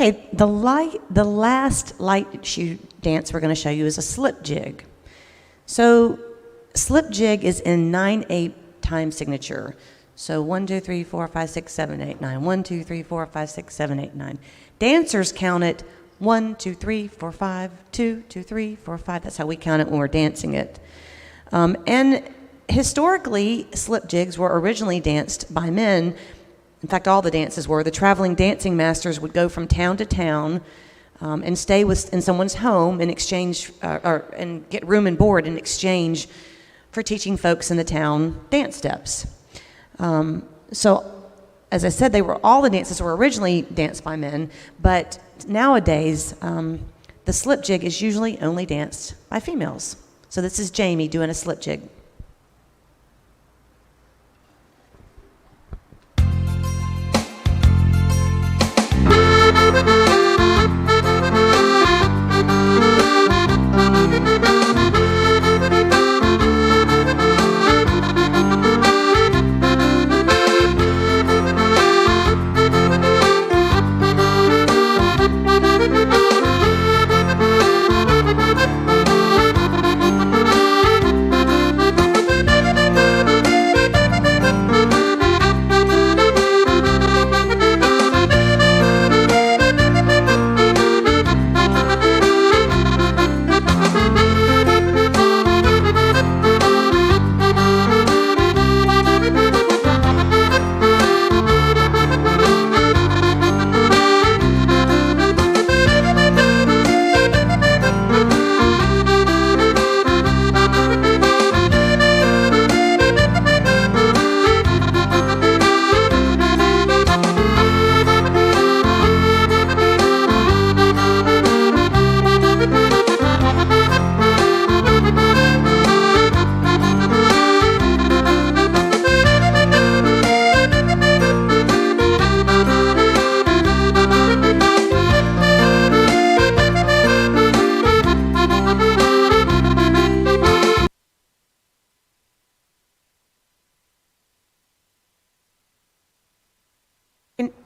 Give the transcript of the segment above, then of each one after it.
Okay, the last light shoe dance we're going to show you is a slip jig. So slip jig is in 9/8 time signature. So 1, 2, 3, 4, 5, 6, 7, 8, 9. 1, 2, 3, 4, 5, 6, 7, 8, 9. Dancers count it 1, 2, 3, 4, 5, 2, 2, 3, 4, 5. That's how we count it when we're dancing it. And historically, slip jigs were originally danced by men. In fact, all the dances were. The traveling dancing masters would go from town to town and stay in someone's home in exchange, and get room and board in exchange for teaching folks in the town dance steps. So, as I said, all the dances were originally danced by men, but nowadays, the slip jig is usually only danced by females. So this is Jamie doing a slip jig.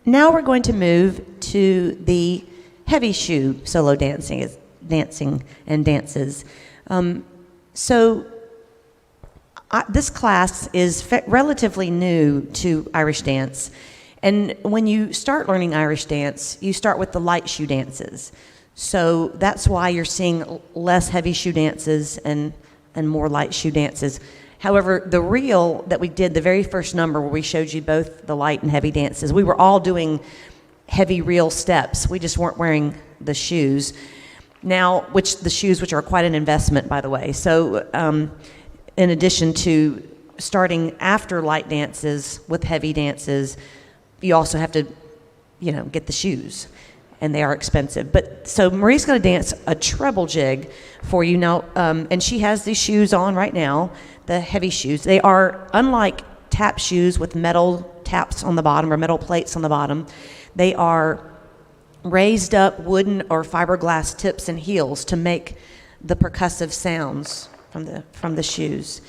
Now we're going to move to the heavy shoe solo dancing and dances. This class is relatively new to Irish dance. And when you start learning Irish dance, you start with the light shoe dances. So that's why you're seeing less heavy shoe dances and more light shoe dances. However, the reel that we did, the very first number where we showed you both the light and heavy dances, we were all doing heavy reel steps. We just weren't wearing the shoes. Now, the shoes which are quite an investment, by the way. So in addition to starting after light dances with heavy dances, you also have to, get the shoes. And they are expensive. So Marie's going to dance a treble jig for you now, and she has these shoes on right now, the heavy shoes. They are, unlike tap shoes with metal taps on the bottom or metal plates on the bottom, they are raised up wooden or fiberglass tips and heels to make the percussive sounds from the shoes.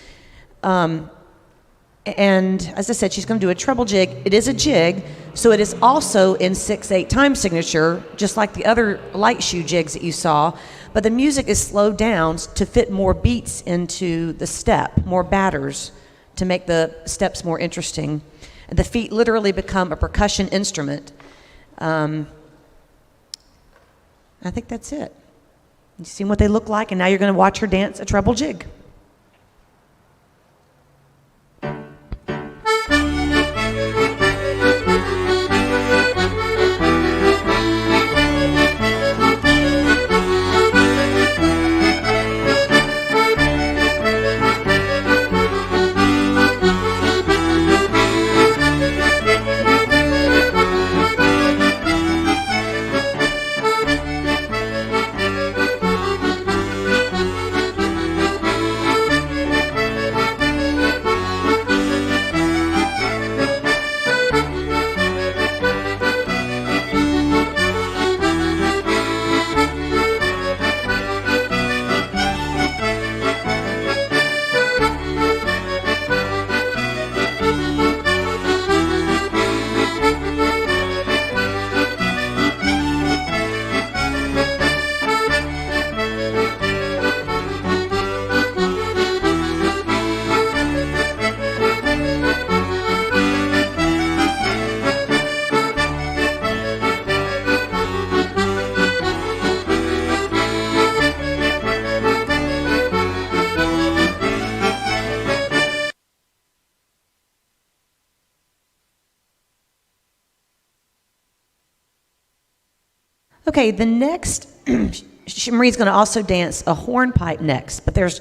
And as I said, she's going to do a treble jig. It is a jig, so it is also in 6/8 time signature, just like the other light shoe jigs that you saw. But the music is slowed down to fit more beats into the step, more batters, to make the steps more interesting. And the feet literally become a percussion instrument. I think that's it. You've seen what they look like, and now you're going to watch her dance a treble jig. Okay, the next, Marie's going to also dance a hornpipe next, but there's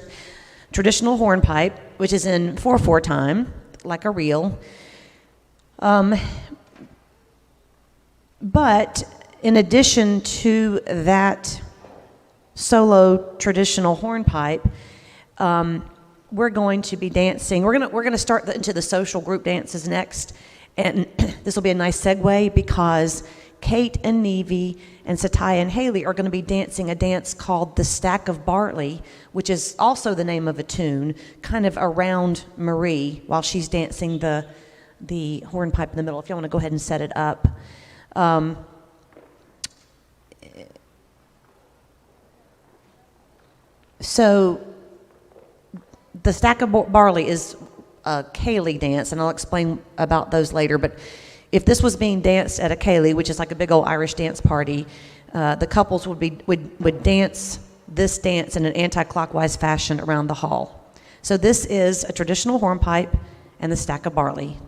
traditional hornpipe, which is in 4/4 time, like a reel. But in addition to that solo traditional hornpipe, we're going to be dancing. We're gonna start into the social group dances next, and this will be a nice segue because Kate and Nevy and Satya and Haley are going to be dancing a dance called the Stack of Barley, which is also the name of a tune, kind of around Marie while she's dancing the hornpipe in the middle. If you want to go ahead and set it up. So the Stack of Barley is a ceilidh dance, and I'll explain about those later, but if this was being danced at a ceilidh, which is like a big old Irish dance party, the couples would dance this dance in an anti-clockwise fashion around the hall. So this is a traditional hornpipe and the Stack of Barley.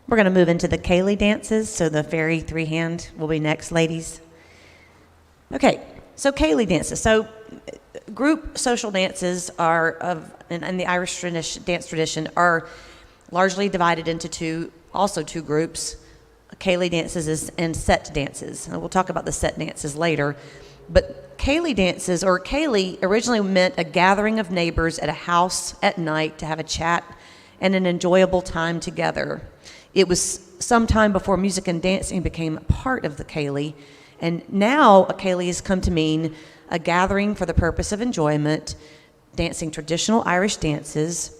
We're going to move into the ceilidh dances, so the fairy three-hand will be next, ladies. Okay, so ceilidh dances. So group social dances are, in the Irish dance tradition, are largely divided into two groups, ceilidh dances and set dances. And we'll talk about the set dances later. But ceilidh dances, or ceilidh, originally meant a gathering of neighbors at a house at night to have a chat and an enjoyable time together. It was some time before music and dancing became a part of the ceilidh, and now a ceilidh has come to mean a gathering for the purpose of enjoyment, dancing traditional Irish dances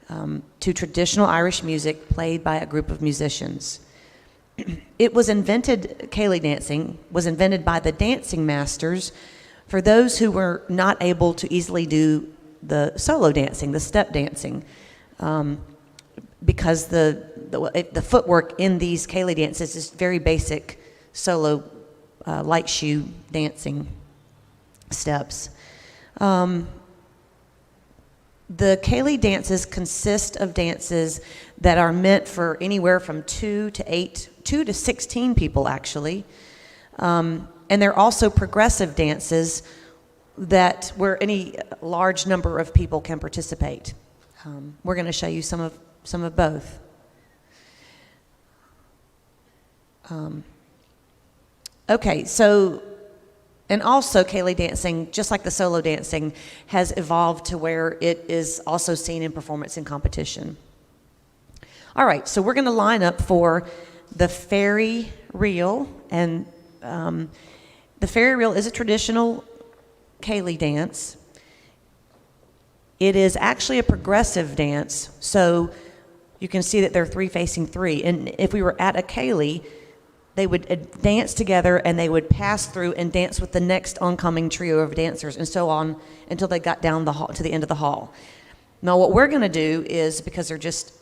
to traditional Irish music played by a group of musicians. Ceilidh dancing was invented by the dancing masters for those who were not able to easily do the solo dancing, the step dancing, because the footwork in these ceilidh dances is very basic solo light shoe dancing steps. The ceilidh dances consist of dances that are meant for anywhere from 2 to 16 people actually. And they're also progressive dances where any large number of people can participate. We're going to show you some of both. Okay, so, and also ceilidh dancing, just like the solo dancing, has evolved to where it is also seen in performance and competition. All right, so we're going to line up for the fairy reel, and the fairy reel is a traditional ceilidh dance. It is actually a progressive dance, so you can see that they're 3 facing 3. And if we were at a ceilidh, they would dance together and they would pass through and dance with the next oncoming trio of dancers and so on until they got down the hall to the end of the hall. Now what we're going to do is, because they're just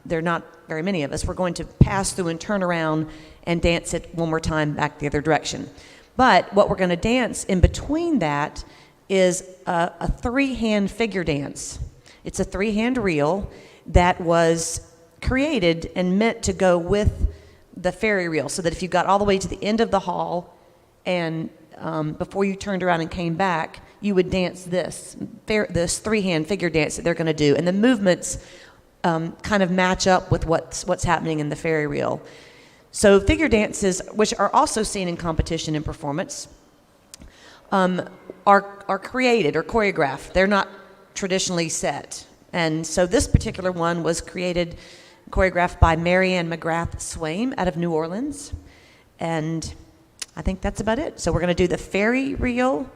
there are not very many of us, we're going to pass through and turn around and dance it one more time back the other direction. But what we're going to dance in between that is a three-hand figure dance. It's a three-hand reel that was created and meant to go with the fairy reel, so that if you got all the way to the end of the hall and before you turned around and came back, you would dance this three-hand figure dance that they're going to do. And the movements kind of match up with what's happening in the fairy reel. So figure dances, which are also seen in competition and performance, are created or choreographed. They're not traditionally set. And so this particular one was created, choreographed by Meridian Swaim out of New Orleans. And I think that's about it. So we're going to do the fairy reel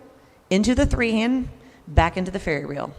into the three-hand, back into the fairy reel.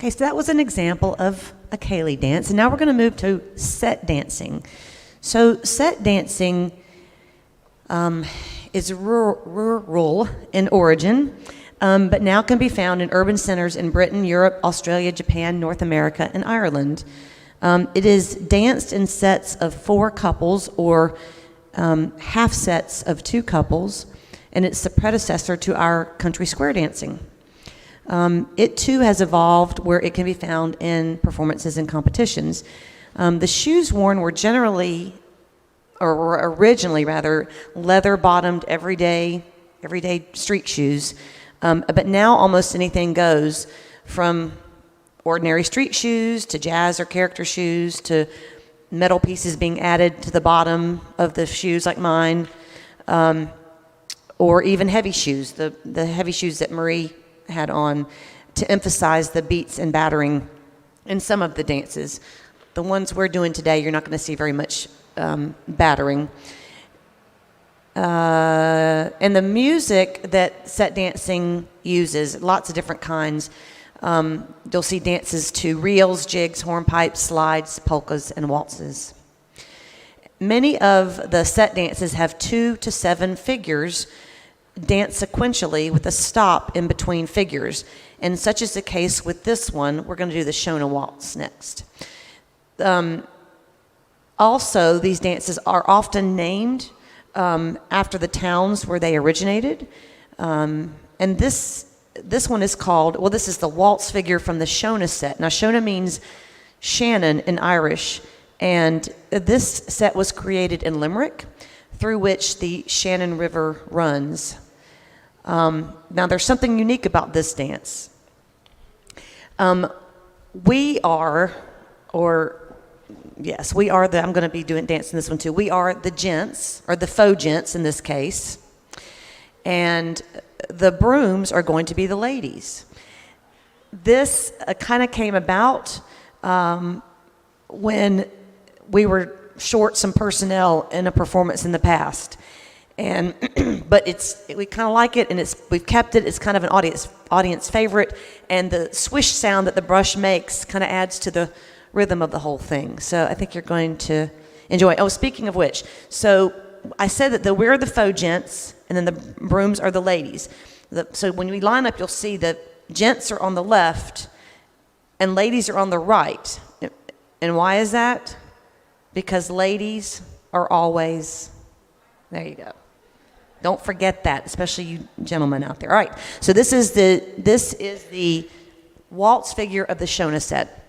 Okay, so that was an example of a ceilidh dance, and now we're going to move to set dancing. So set dancing is rural in origin, but now can be found in urban centers in Britain, Europe, Australia, Japan, North America, and Ireland. It is danced in sets of 4 couples or half sets of 2 couples, and it's the predecessor to our country square dancing. It too has evolved where it can be found in performances and competitions. The shoes worn were originally rather, leather-bottomed everyday street shoes. But now almost anything goes, from ordinary street shoes to jazz or character shoes to metal pieces being added to the bottom of the shoes like mine, or even heavy shoes, the heavy shoes that Marie had on to emphasize the beats and battering in some of the dances. The ones we're doing today, you're not going to see very much battering. And the music that set dancing uses, lots of different kinds. You'll see dances to reels, jigs, hornpipes, slides, polkas, and waltzes. Many of the set dances have 2 to 7 figures dance sequentially with a stop in between figures. And such is the case with this one. We're going to do the Shona Waltz next. Also, these dances are often named after the towns where they originated. And this one is called, well, this is the waltz figure from the Shona set. Now, Shona means Shannon in Irish, and this set was created in Limerick, through which the Shannon River runs. Now, there's something unique about this dance. We are I'm going to be dancing this one too. We are the gents, or the faux gents in this case, and the brooms are going to be the ladies. This kind of came about when we were short some personnel in a performance in the past, and but we kind of like it, and we've kept it. It's kind of an audience favorite, and the swish sound that the brush makes kind of adds to the rhythm of the whole thing. So I think you're going to enjoy it. Oh, speaking of which, so I said that we're the faux gents, and then the brooms are the ladies. So when we line up, you'll see the gents are on the left, and ladies are on the right. And why is that? Because ladies are always, there you go. Don't forget that, especially you gentlemen out there. All right, so this is the waltz figure of the Shona set.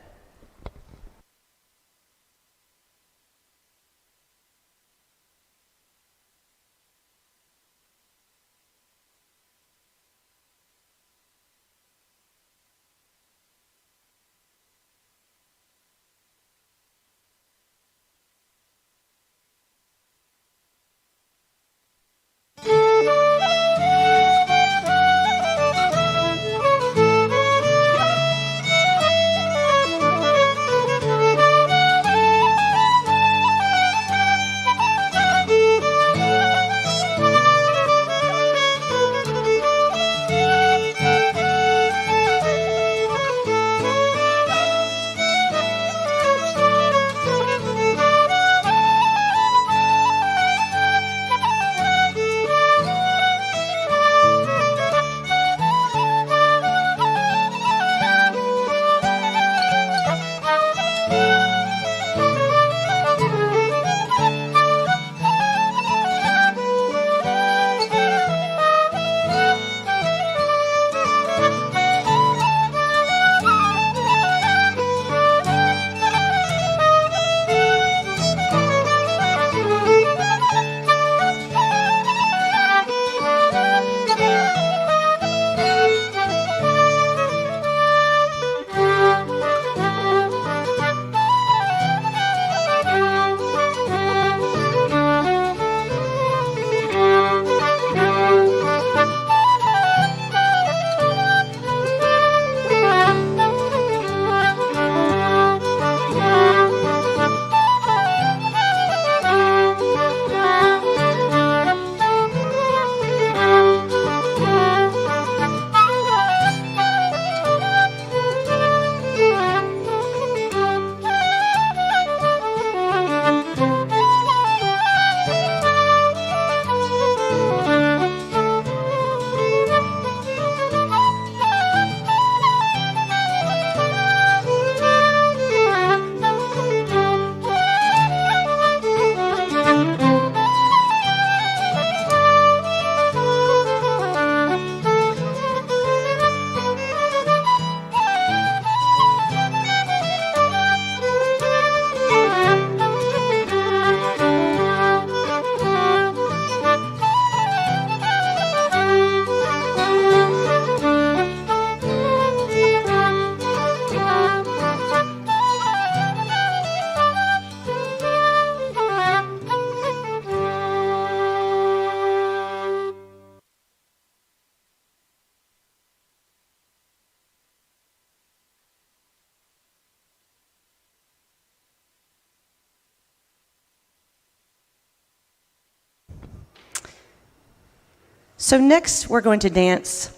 So next we're going to dance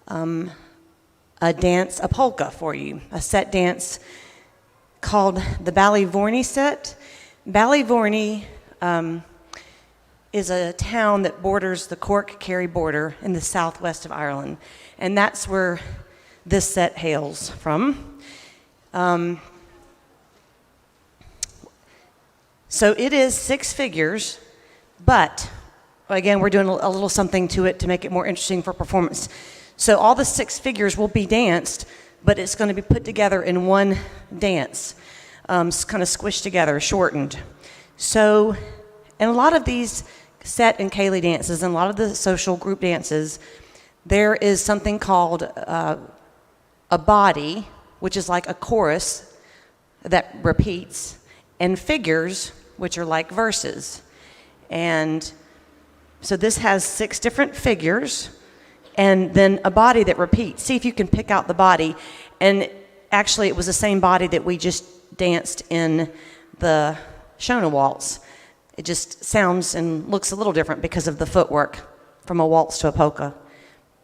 a polka for you, a set dance called the Ballyvorney set. Ballyvorney is a town that borders the Cork-Kerry border in the southwest of Ireland, and that's where this set hails from. So it is 6 figures, but again, we're doing a little something to it to make it more interesting for performance. So all the 6 figures will be danced, but it's going to be put together in one dance, kind of squished together, shortened. So in a lot of these set and ceilidh dances, and a lot of the social group dances, there is something called a body, which is like a chorus that repeats, and figures, which are like verses. And so this has 6 different figures, and then a body that repeats. See if you can pick out the body. And actually, it was the same body that we just danced in the Shona waltz. It just sounds and looks a little different because of the footwork from a waltz to a polka.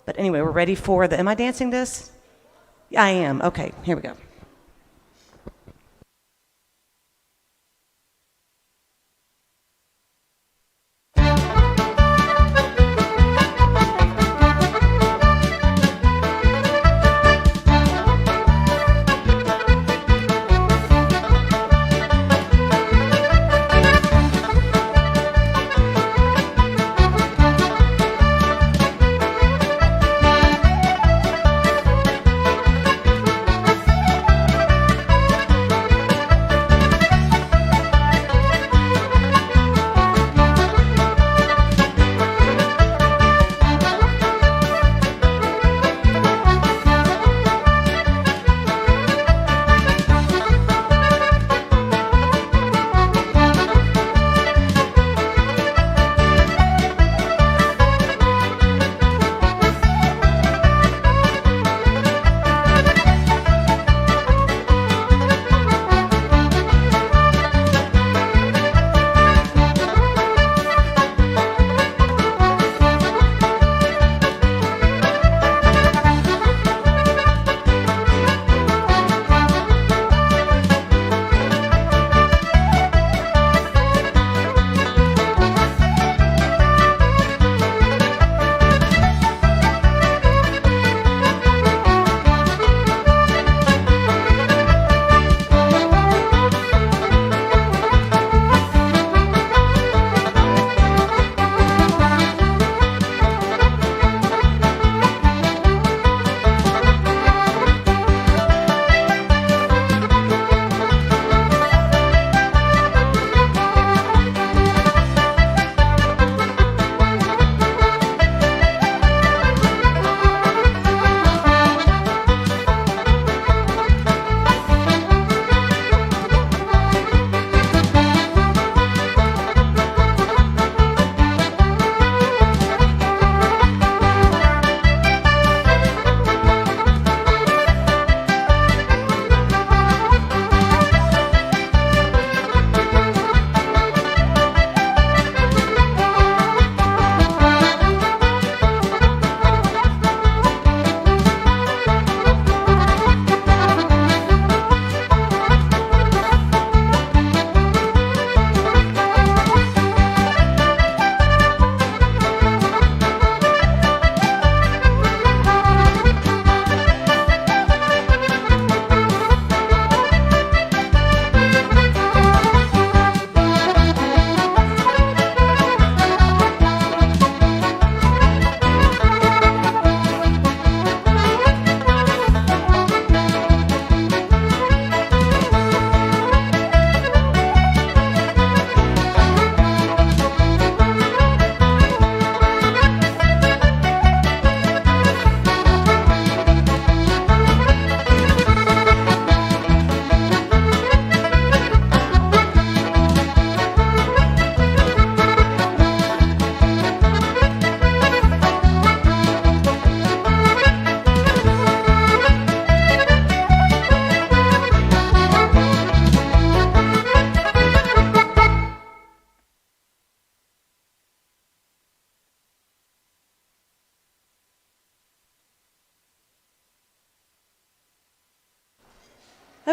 But anyway, we're ready for am I dancing this? I am. Okay, here we go.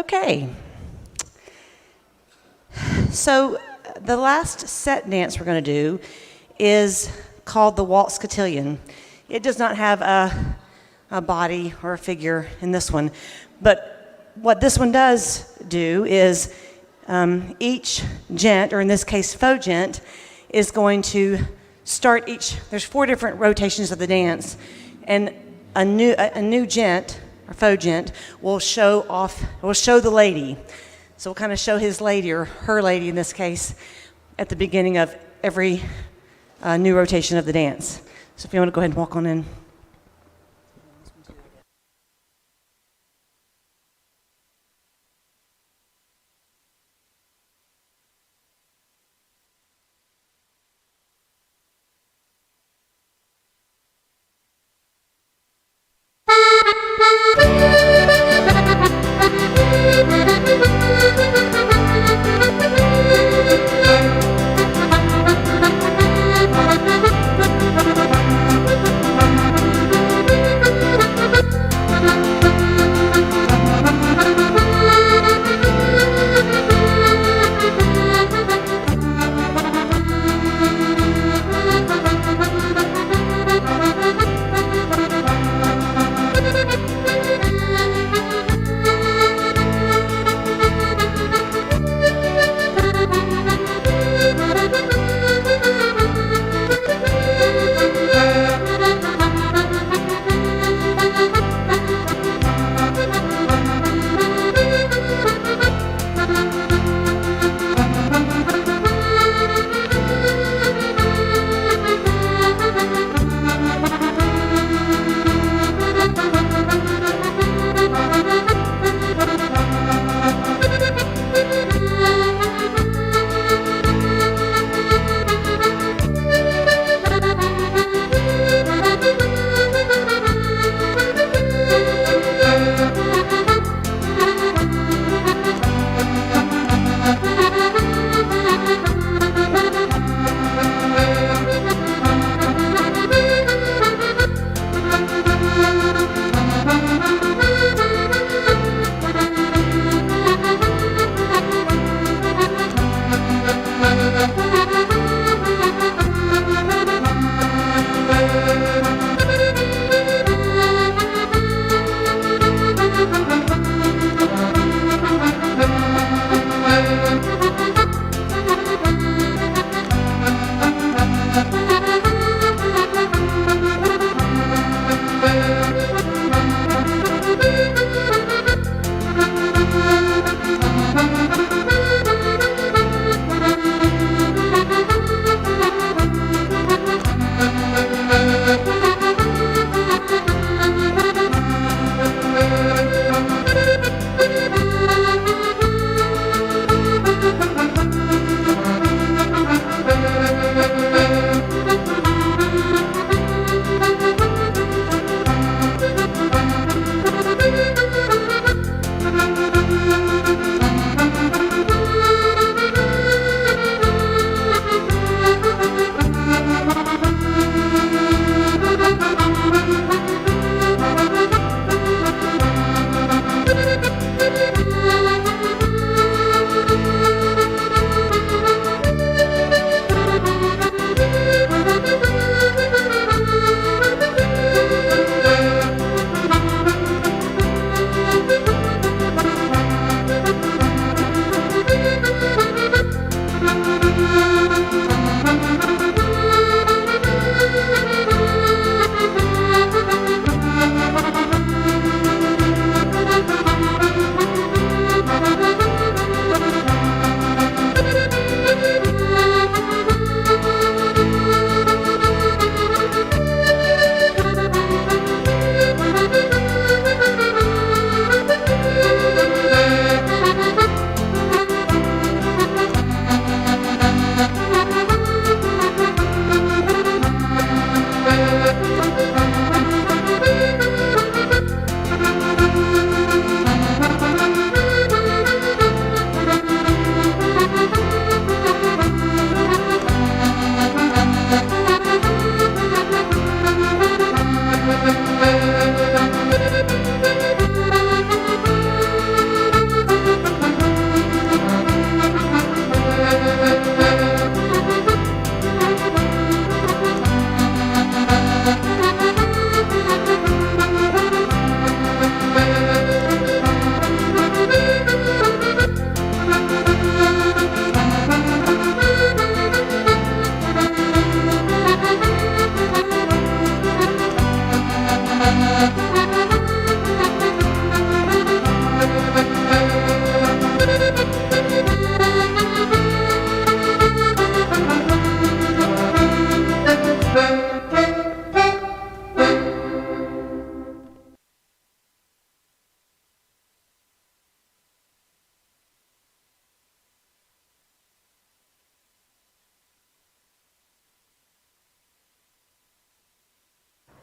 Okay. So the last set dance we're going to do is called the waltz cotillion. It does not have a body or a figure in this one, but what this one does do is each gent, or in this case faux gent, is going to start each. There's 4 different rotations of the dance, and a new gent or faux gent will show the lady. So we'll kind of show his lady, or her lady in this case, at the beginning of every new rotation of the dance. So if you want to go ahead and walk on in.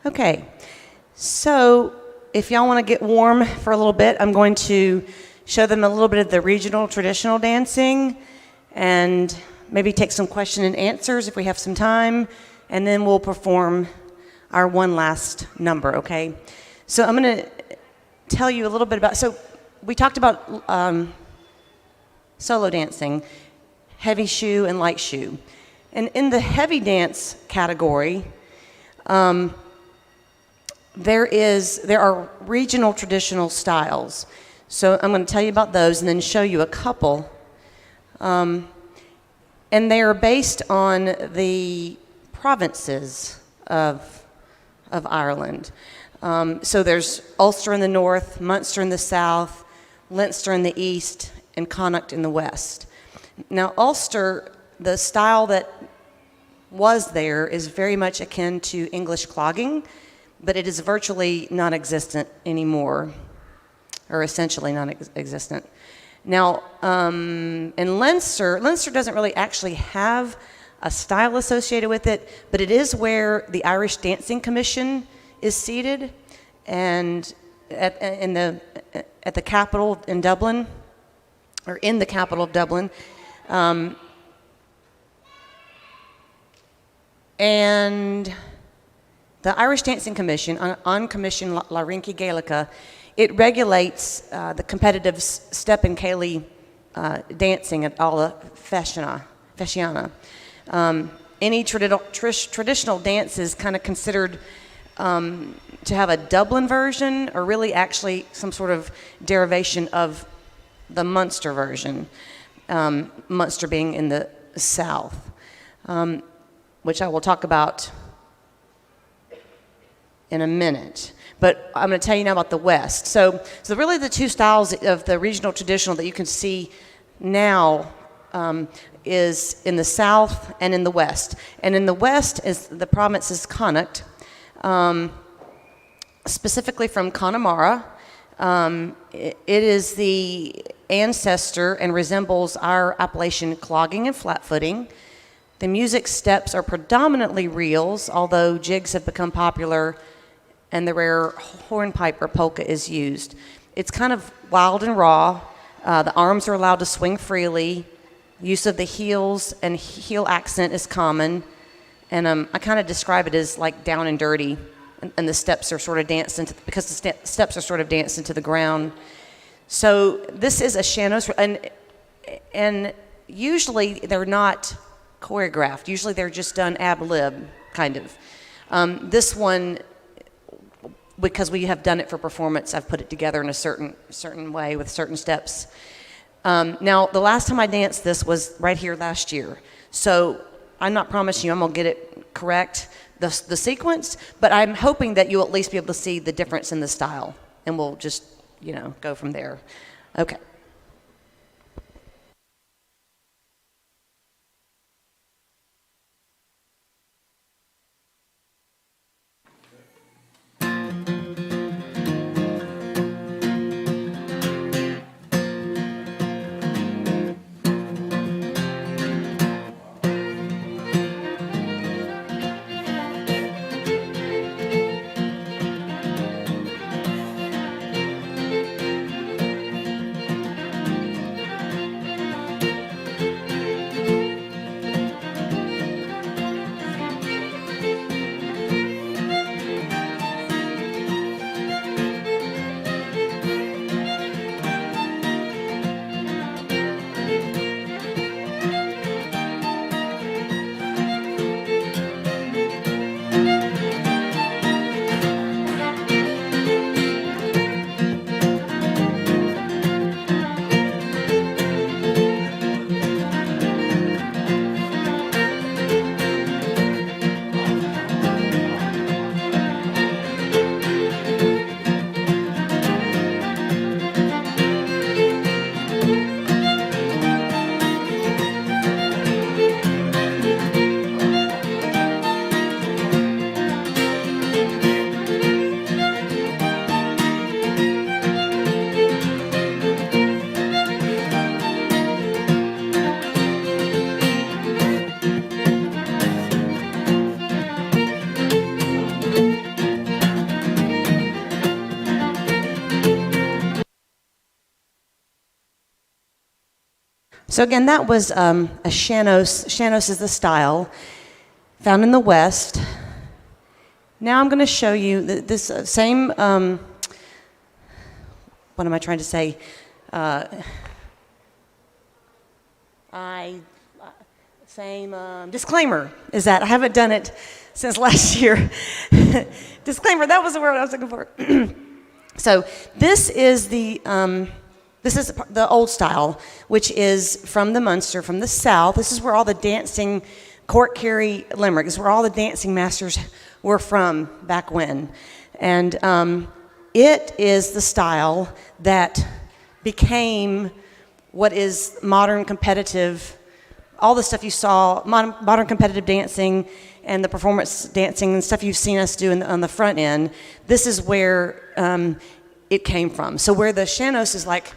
Okay, so if y'all want to get warm for a little bit, I'm going to show them a little bit of the regional traditional dancing and maybe take some question and answers if we have some time, and then we'll perform our one last number, okay? So I'm going to tell you a little bit about, so we talked about solo dancing, heavy shoe and light shoe. And in the heavy dance category, there are regional traditional styles. So I'm going to tell you about those and then show you a couple. And they are based on the provinces of Ireland. So there's Ulster in the north, Munster in the south, Leinster in the east, and Connacht in the west. Now Ulster, the style that was there is very much akin to English clogging, but it is virtually non-existent anymore, or essentially non-existent. Now, in Leinster doesn't really actually have a style associated with it, but it is where the Irish Dancing Commission is seated, and at the capital in Dublin, or in the capital of Dublin. And the Irish Dancing Commission, on Commission La Rinchi Gaelica, it regulates the competitive step and Cayley dancing at Alla Fasciana. Any traditional dance is kind of considered to have a Dublin version, or really actually some sort of derivation of the Munster version, Munster being in the south, which I will talk about in a minute. But I'm going to tell you now about the West. So really the two styles of the regional traditional that you can see now is in the south and in the west. And in the west is the province is Connacht, specifically from Connemara. It is the ancestor and resembles our Appalachian clogging and flat footing. The music steps are predominantly reels, although jigs have become popular and the rare hornpipe or polka is used. It's kind of wild and raw. The arms are allowed to swing freely. Use of the heels and heel accent is common. And I kind of describe it as like down and dirty. And the steps are sort of danced into, because the steps are sort of danced into the ground. So this is a Sean-nós, and usually they're not choreographed. Usually they're just done ad lib, kind of. This one, because we have done it for performance, I've put it together in a certain way with certain steps. Now, the last time I danced this was right here last year. So I'm not promising you I'm going to get it correct, the sequence, but I'm hoping that you'll at least be able to see the difference in the style, and we'll just, go from there. Okay. So again, that was a Shanos. Shanos is the style found in the West. Now I'm going to show you this same, what am I trying to say? Disclaimer is that I haven't done it since last year. Disclaimer, that was the word I was looking for. So this is the old style, which is from the Munster, from the South. This is where all the dancing, Court Carey Limerick, this is where all the dancing masters were from back when. And it is the style that became what is modern competitive, all the stuff you saw, modern competitive dancing and the performance dancing and stuff you've seen us do on the front end. This is where it came from. So where the Shanos is like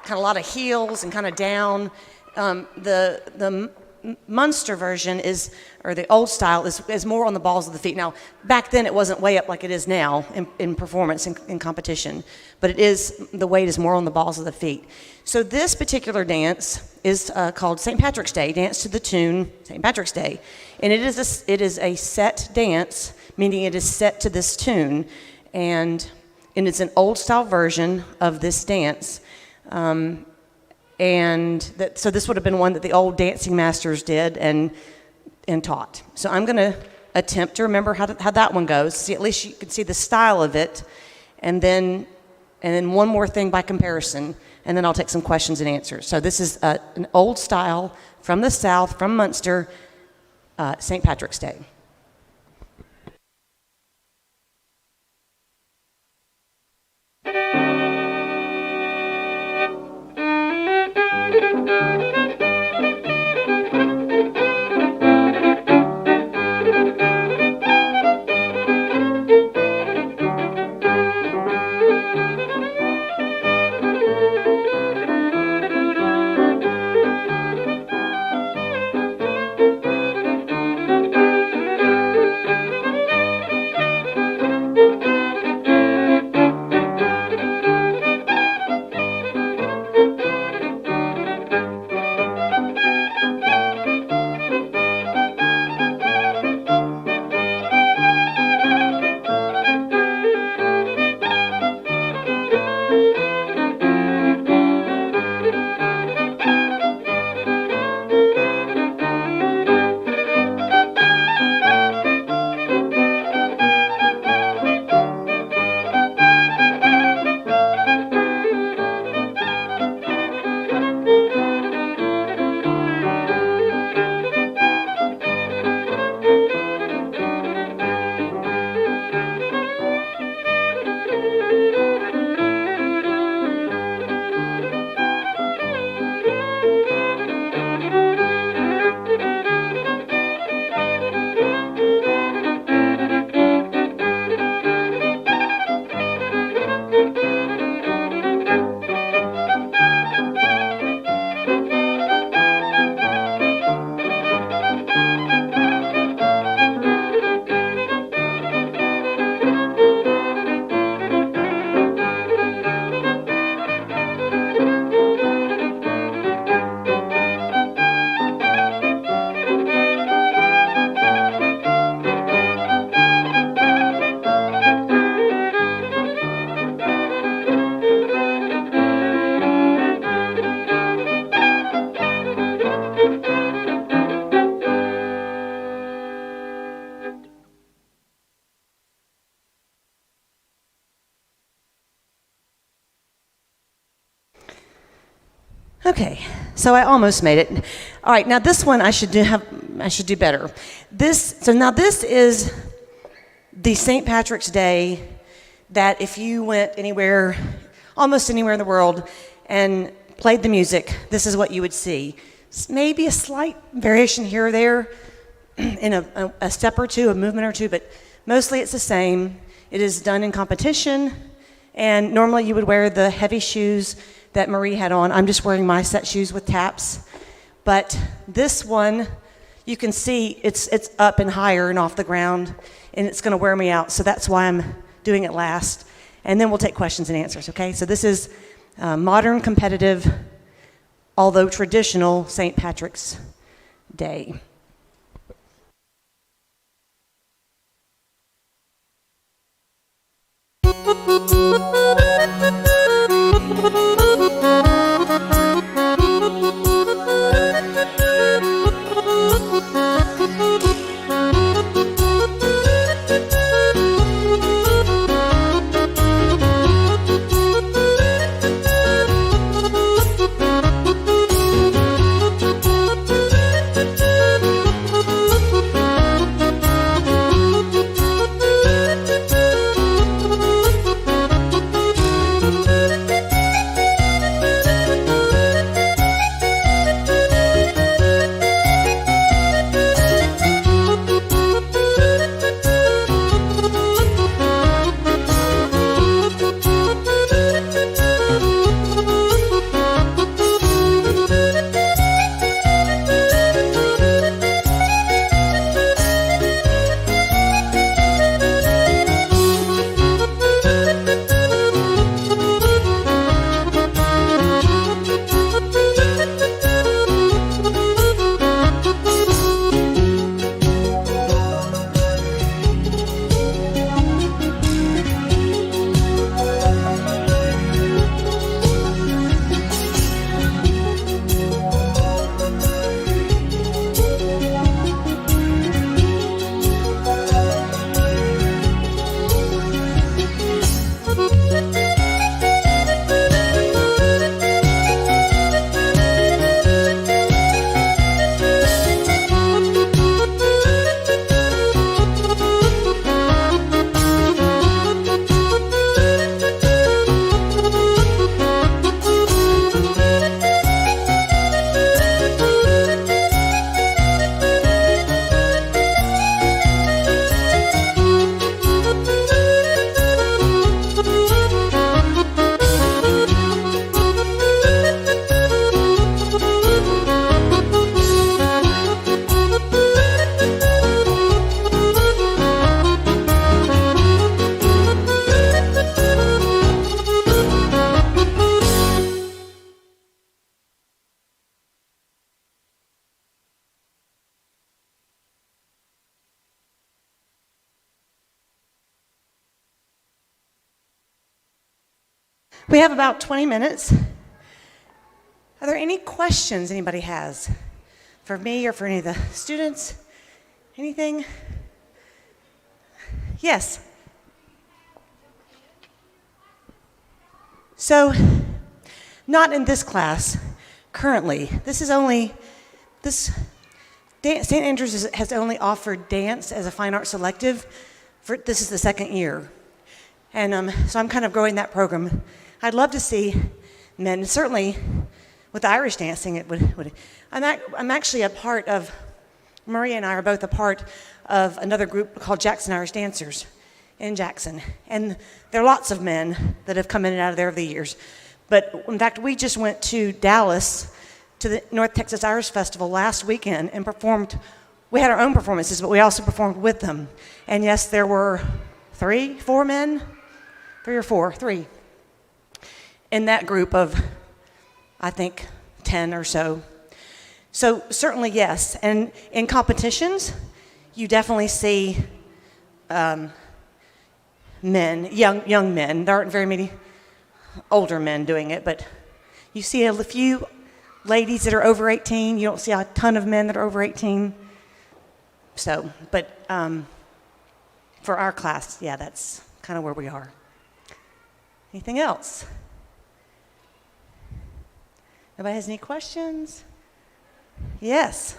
kind of a lot of heels and kind of down, the Munster version is, or the old style is more on the balls of the feet. Now, back then it wasn't way up like it is now in performance, in competition, but the weight is more on the balls of the feet. So this particular dance is called St. Patrick's Day, dance to the tune St. Patrick's Day. And it is a set dance, meaning it is set to this tune, and it's an old style version of this dance. So this would have been one that the old dancing masters did and taught. So I'm going to attempt to remember how that one goes. See, at least you can see the style of it, and then one more thing by comparison, and then I'll take some questions and answers. So this is an old style from the South, from Munster, St. Patrick's Day. Okay, so I almost made it. All right, now this one I should do better. This is the St. Patrick's Day that if you went anywhere, almost anywhere in the world, and played the music, this is what you would see. Maybe a slight variation here or there in a step or two, a movement or two, but mostly it's the same. It is done in competition, and normally you would wear the heavy shoes that Marie had on. I'm just wearing my set shoes with taps. But this one, you can see it's up and higher and off the ground, and it's gonna wear me out, so that's why I'm doing it last. And then we'll take questions and answers, okay? So this is modern competitive although traditional St. Patrick's Day. We have about 20 minutes. Are there any questions anybody has for me or for any of the students? Anything? Yes. So, not in this class currently. St. Andrews has only offered dance as a fine arts elective. This is the second year. And so I'm kind of growing that program. I'd love to see men, certainly with Irish dancing, I'm actually a part of, Maria and I are both a part of another group called Jackson Irish Dancers in Jackson. And there are lots of men that have come in and out of there over the years. But in fact, we just went to Dallas to the North Texas Irish Festival last weekend and performed. We had our own performances, but we also performed with them. And yes, there were 3 or 4 in that group of, I think, 10 or so. So certainly yes, and in competitions, you definitely see men, young men. There aren't very many older men doing it, but you see a few ladies that are over 18. You don't see a ton of men that are over 18. So, but for our class, yeah, that's kind of where we are. Anything else? Nobody has any questions? Yes.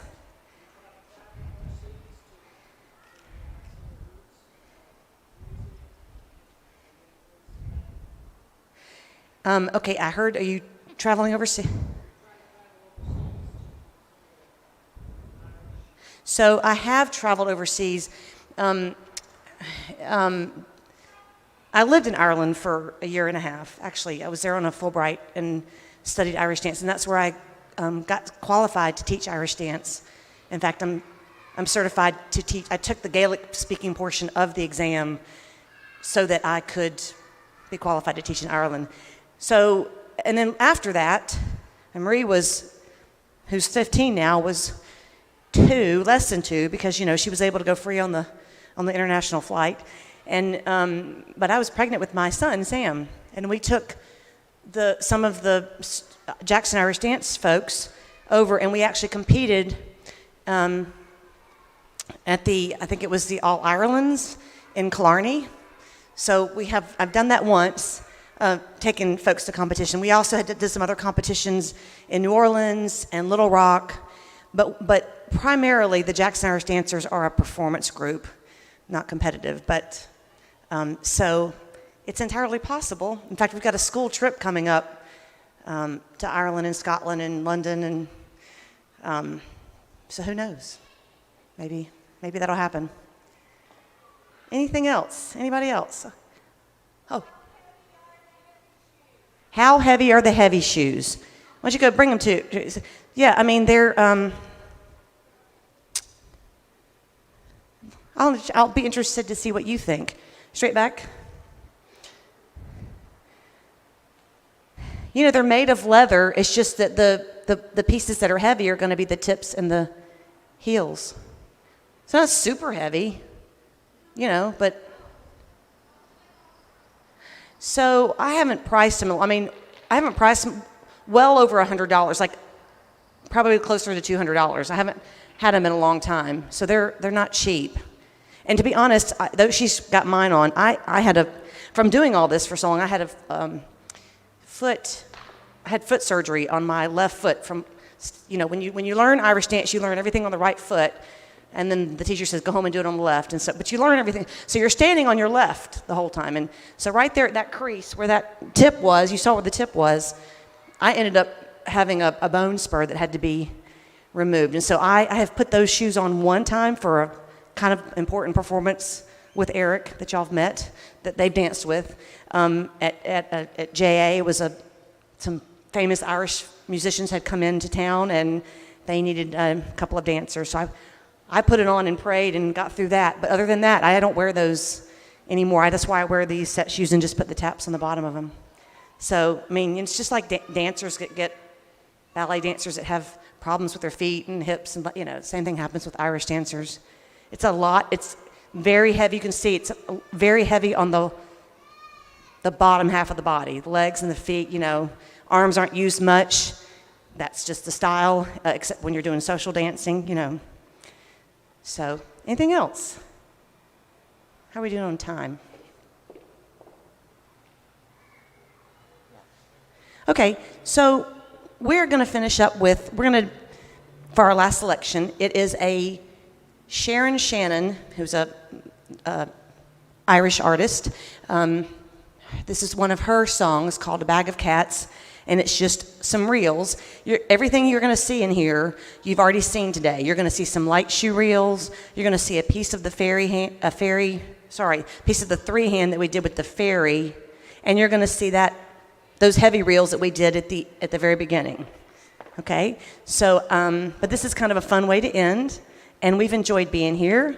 Okay, I heard, are you traveling overseas? So I have traveled overseas. I lived in Ireland for a year and a half. Actually, I was there on a Fulbright and studied Irish dance, and that's where I got qualified to teach Irish dance. In fact, I'm certified to teach. I took the Gaelic speaking portion of the exam so that I could be qualified to teach in Ireland. So, and then after that, And Marie who's 15 now, was 2, less than 2, because, she was able to go free on the international flight. And, but I was pregnant with my son, Sam, and we took some of the Jackson Irish Dance folks over, and we actually competed at I think it was the All Irelands in Killarney. So I've done that once, taking folks to competition. We also did some other competitions in New Orleans and Little Rock, but primarily the Jackson Irish Dancers are a performance group, not competitive. But so it's entirely possible. In fact, we've got a school trip coming up to Ireland and Scotland and London, and so who knows? Maybe that'll happen. Anything else? Anybody else? Oh. How heavy are the heavy shoes? Why don't you go bring them to? Yeah, I mean, they're, I'll be interested to see what you think. Straight back. They're made of leather. It's just that the pieces that are heavy are going to be the tips and the heels. It's not super heavy, but. So I haven't priced them. I mean, I haven't priced them well over $100, like probably closer to $200. I haven't had them in a long time, so they're not cheap. And to be honest, though she's got mine on, I had from doing all this for so long, I had foot surgery on my left foot. From when you learn Irish dance, you learn everything on the right foot. And then the teacher says, go home and do it on the left. And so, but you learn everything. So you're standing on your left the whole time. And so right there at that crease where that tip was, you saw where the tip was, I ended up having a bone spur that had to be removed. And so I have put those shoes on one time for a kind of important performance with Eric that y'all have met, that they've danced with. At JA, it was some famous Irish musicians had come into town, and they needed a couple of dancers. So I put it on and prayed and got through that. But other than that, I don't wear those anymore. That's why I wear these set shoes and just put the taps on the bottom of them. So, I mean, it's just like dancers get ballet dancers that have problems with their feet and hips. And, same thing happens with Irish dancers. It's a lot. It's very heavy. You can see it's very heavy on the bottom half of the body, the legs and the feet. Arms aren't used much. That's just the style, except when you're doing social dancing, So, anything else? How are we doing on time? Okay, so we're going to finish up with, for our last selection, it is a Sharon Shannon, who's a Irish artist. This is one of her songs called A Bag of Cats, and it's just some reels. Everything you're going to see in here, you've already seen today. You're going to see some light shoe reels. You're going to see a piece of the piece of the 3 hand that we did with the fairy, and you're going to see those heavy reels that we did at the very beginning. Okay, so but this is kind of a fun way to end, and we've enjoyed being here.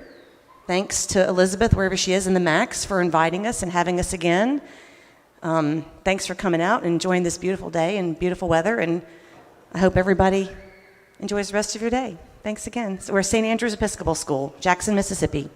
Thanks to Elizabeth, wherever she is in the Max, for inviting us and having us again. Thanks for coming out and enjoying this beautiful day and beautiful weather, and I hope everybody enjoys the rest of your day. Thanks again. So we're St. Andrew's Episcopal School, Jackson, Mississippi.